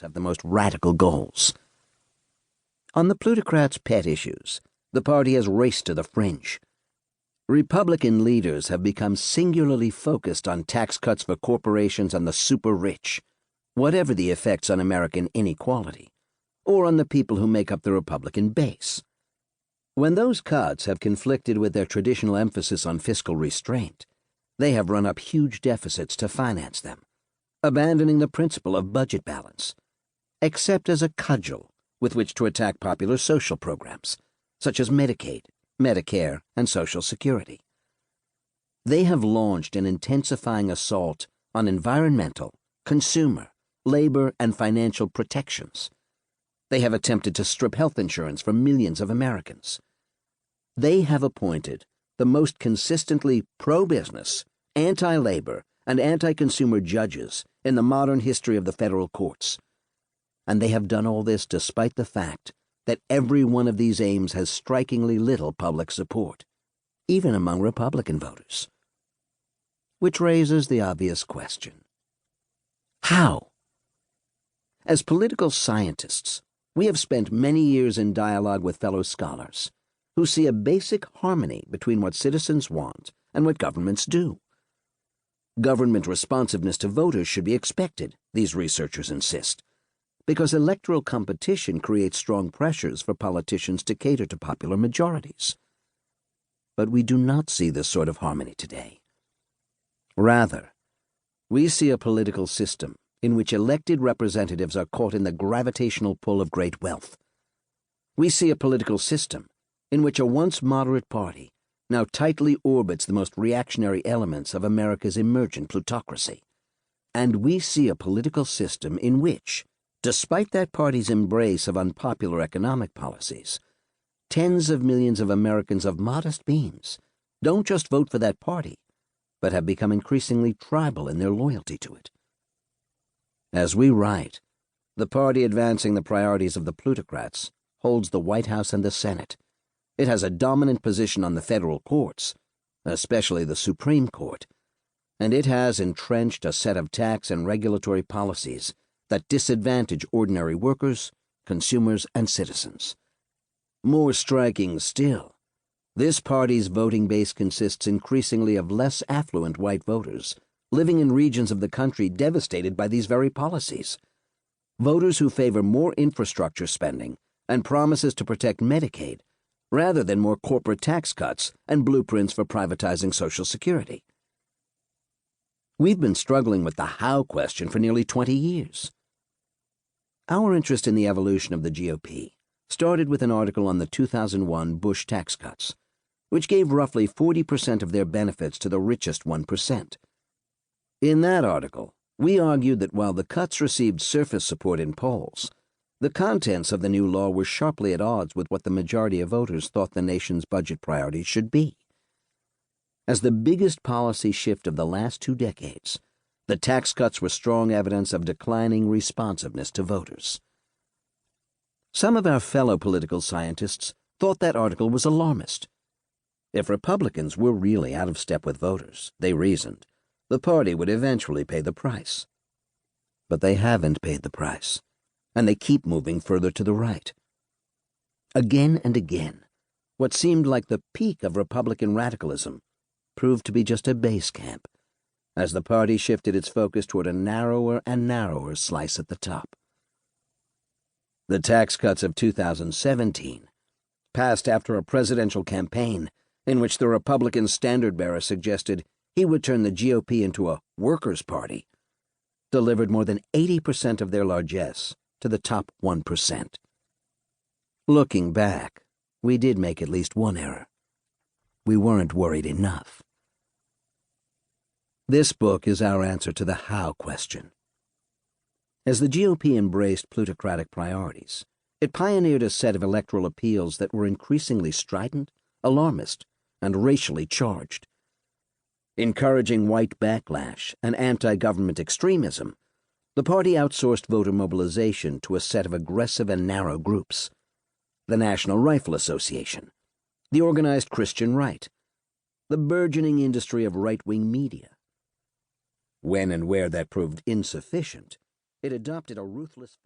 have the most radical goals. On the plutocrats' pet issues, the party has raced to the fringe. Republican leaders have become singularly focused on tax cuts for corporations and the super-rich, whatever the effects on American inequality, or on the people who make up the Republican base. When those cuts have conflicted with their traditional emphasis on fiscal restraint, they have run up huge deficits to finance them, abandoning the principle of budget balance, except as a cudgel with which to attack popular social programs, such as Medicaid, Medicare, and Social Security. They have launched an intensifying assault on environmental, consumer, labor, and financial protections. They have attempted to strip health insurance from millions of Americans. They have appointed the most consistently pro-business, anti-labor, and anti-consumer judges in the modern history of the federal courts. And they have done all this despite the fact that every one of these aims has strikingly little public support, even among Republican voters. Which raises the obvious question: how? As political scientists, we have spent many years in dialogue with fellow scholars who see a basic harmony between what citizens want and what governments do. Government responsiveness to voters should be expected, these researchers insist, because electoral competition creates strong pressures for politicians to cater to popular majorities. But we do not see this sort of harmony today. Rather, we see a political system in which elected representatives are caught in the gravitational pull of great wealth. We see a political system in which a once moderate party now tightly orbits the most reactionary elements of America's emergent plutocracy. And we see a political system in which, despite that party's embrace of unpopular economic policies, tens of millions of Americans of modest means don't just vote for that party, but have become increasingly tribal in their loyalty to it. As we write, the party advancing the priorities of the plutocrats holds the White House and the Senate. It has a dominant position on the federal courts, especially the Supreme Court, and it has entrenched a set of tax and regulatory policies that disadvantage ordinary workers, consumers, and citizens. More striking still, this party's voting base consists increasingly of less affluent white voters living in regions of the country devastated by these very policies. Voters who favor more infrastructure spending and promises to protect Medicaid rather than more corporate tax cuts and blueprints for privatizing Social Security. We've been struggling with the how question for nearly 20 years. Our interest in the evolution of the GOP started with an article on the 2001 Bush tax cuts, which gave roughly 40% of their benefits to the richest 1%. In that article, we argued that while the cuts received surface support in polls, the contents of the new law were sharply at odds with what the majority of voters thought the nation's budget priorities should be. As the biggest policy shift of the last 2 decades, the tax cuts were strong evidence of declining responsiveness to voters. Some of our fellow political scientists thought that article was alarmist. If Republicans were really out of step with voters, they reasoned, the party would eventually pay the price. But they haven't paid the price, and they keep moving further to the right. Again and again, what seemed like the peak of Republican radicalism proved to be just a base camp, as the party shifted its focus toward a narrower and narrower slice at the top. The tax cuts of 2017, passed after a presidential campaign in which the Republican standard-bearer suggested he would turn the GOP into a workers' party, delivered more than 80% of their largesse to the top 1%. Looking back, we did make at least one error. We weren't worried enough. This book is our answer to the how question. As the GOP embraced plutocratic priorities, it pioneered a set of electoral appeals that were increasingly strident, alarmist, and racially charged. Encouraging white backlash and anti-government extremism, the party outsourced voter mobilization to a set of aggressive and narrow groups: the National Rifle Association, the organized Christian right, the burgeoning industry of right-wing media. When and where that proved insufficient, It adopted a ruthless